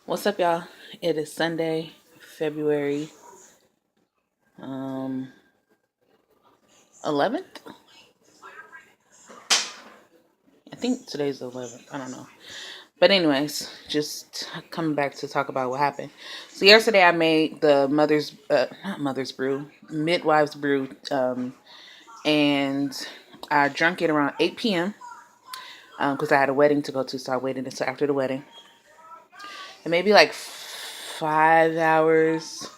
What's up, y'all? It is Sunday, February 11th. I think today's the 11th. I don't know. But anyways, just coming back to talk about what happened. So yesterday I made the not mother's brew, midwives brew, and I drank it around 8 p.m. Because I had a wedding to go to, so I waited until after the wedding. And maybe like 5 hours,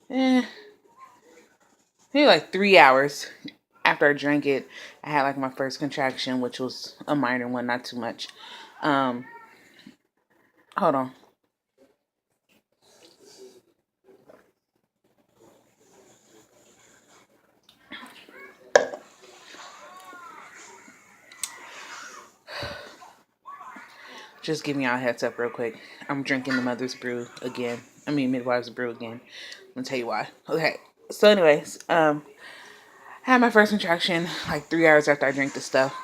maybe like 3 hours after I drank it, I had like my first contraction, which was a minor one, not too much. Um, Hold on. Just giving y'all a heads up real quick. I'm drinking the mother's brew again. Midwife's brew again. Let me tell you why. Okay. So anyways, I had my first contraction like 3 hours after I drank the stuff.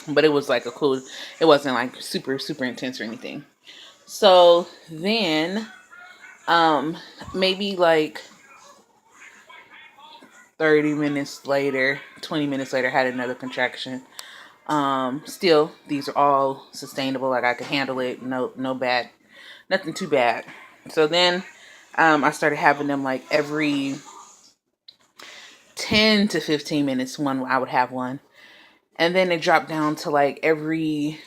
But it was like it wasn't like super, super intense or anything. So then, maybe like 30 minutes later, 20 minutes later, had another contraction. Still, these are all sustainable. Like I could handle it. No bad, nothing too bad. So then, I started having them like every 10 to 15 minutes. One, I would have one. And then it dropped down to like every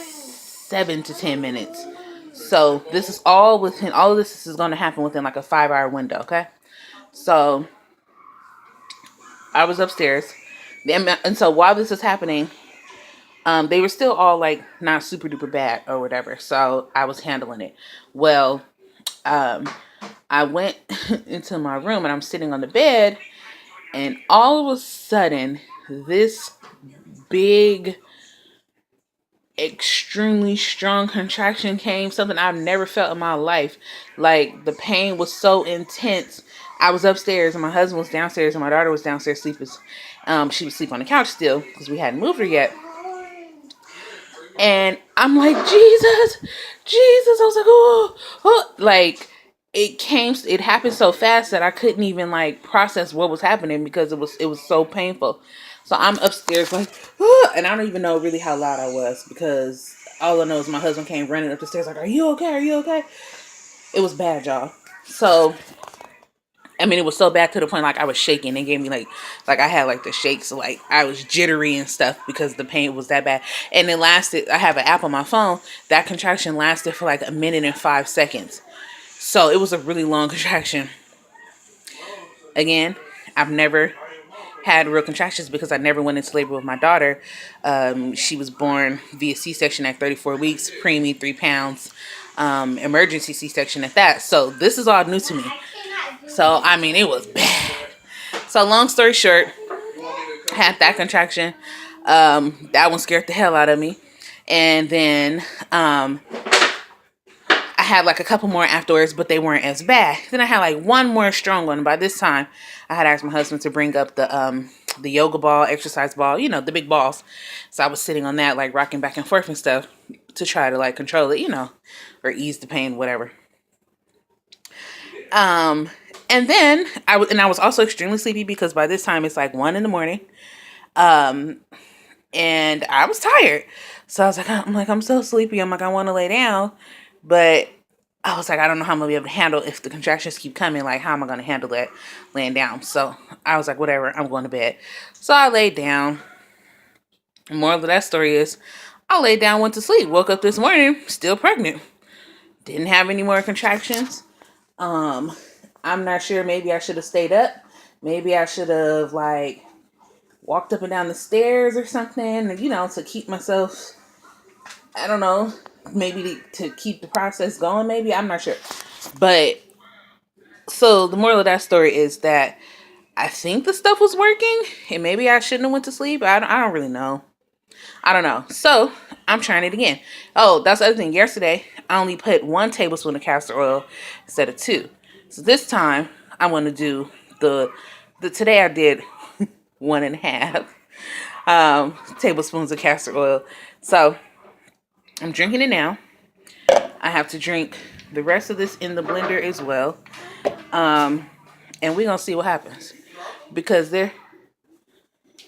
7 to 10 minutes. So this is all of this is going to happen within like a 5 hour window. Okay. So I was upstairs. And so while this was happening, they were still all like not super duper bad or whatever. So I was handling it. Well, um, I went into my room and I'm sitting on the bed, and all of a sudden, this big, extremely strong contraction came. Something I've never felt in my life. Like the pain was so intense. I was upstairs and my husband was downstairs and my daughter was downstairs sleeping. She was asleep on the couch still because we hadn't moved her yet. And I'm like, Jesus, Jesus. I was like, oh, like it happened so fast that I couldn't even like process what was happening because it was so painful. So I'm upstairs like, oh, and I don't even know really how loud I was because all I know is my husband came running up the stairs like, are you okay? Are you okay? It was bad, y'all. So it was so bad to the point like I was shaking. They gave me like I had like the shakes, like I was jittery and stuff because the pain was that bad. And it lasted. I have an app on my phone. That contraction lasted for like a minute and 5 seconds. So it was a really long contraction. Again, I've never had real contractions because I never went into labor with my daughter. She was born via C-section at 34 weeks, preemie 3 pounds, emergency C-section at that. So this is all new to me. So it was bad. So long story short, I had that contraction. That one scared the hell out of me. And then I had like a couple more afterwards, but they weren't as bad. Then I had like one more strong one. By this time, I had asked my husband to bring up the yoga ball, exercise ball, the big balls. So I was sitting on that, like rocking back and forth and stuff to try to like control it, or ease the pain, whatever. And then I was also extremely sleepy because by this time it's like 1 a.m. And I was tired. So I was like, I'm so sleepy. I'm like, I want to lay down. But I was like, I don't know how I'm going to be able to handle if the contractions keep coming. Like, how am I going to handle that laying down? So I was like, whatever, I'm going to bed. So I laid down. The moral of that story is I laid down, went to sleep, woke up this morning, still pregnant. Didn't have any more contractions. I'm not sure. Maybe I should have stayed up. Maybe I should have like walked up and down the stairs or something, to keep myself, I don't know, maybe to keep the process going, maybe. I'm not sure. But, so the moral of that story is that I think the stuff was working, and maybe I shouldn't have went to sleep. I don't really know. I don't know. So, I'm trying it again. Oh, that's the other thing. Yesterday, I only put 1 tablespoon of castor oil instead of 2. So this time, I want to do today I did 1.5 tablespoons of castor oil. So I'm drinking it now. I have to drink the rest of this in the blender as well. And we're gonna see what happens. Because they're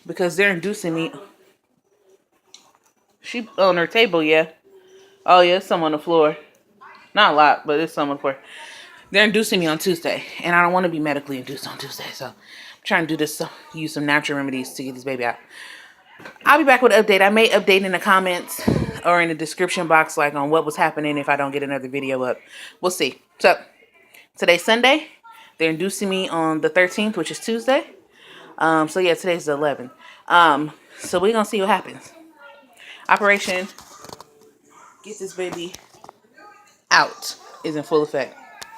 inducing me. She on her table, yeah. Oh yeah, some on the floor. Not a lot, but it's some on the floor. They're inducing me on Tuesday, and I don't want to be medically induced on Tuesday, so I'm trying to do this, use some natural remedies to get this baby out. I'll be back with an update. I may update in the comments or in the description box, like on what was happening if I don't get another video up. We'll see. So today's Sunday. They're inducing me on the 13th, which is Tuesday. So yeah, today's the 11th. So we're gonna see what happens. Operation Get This Baby Out is in full effect.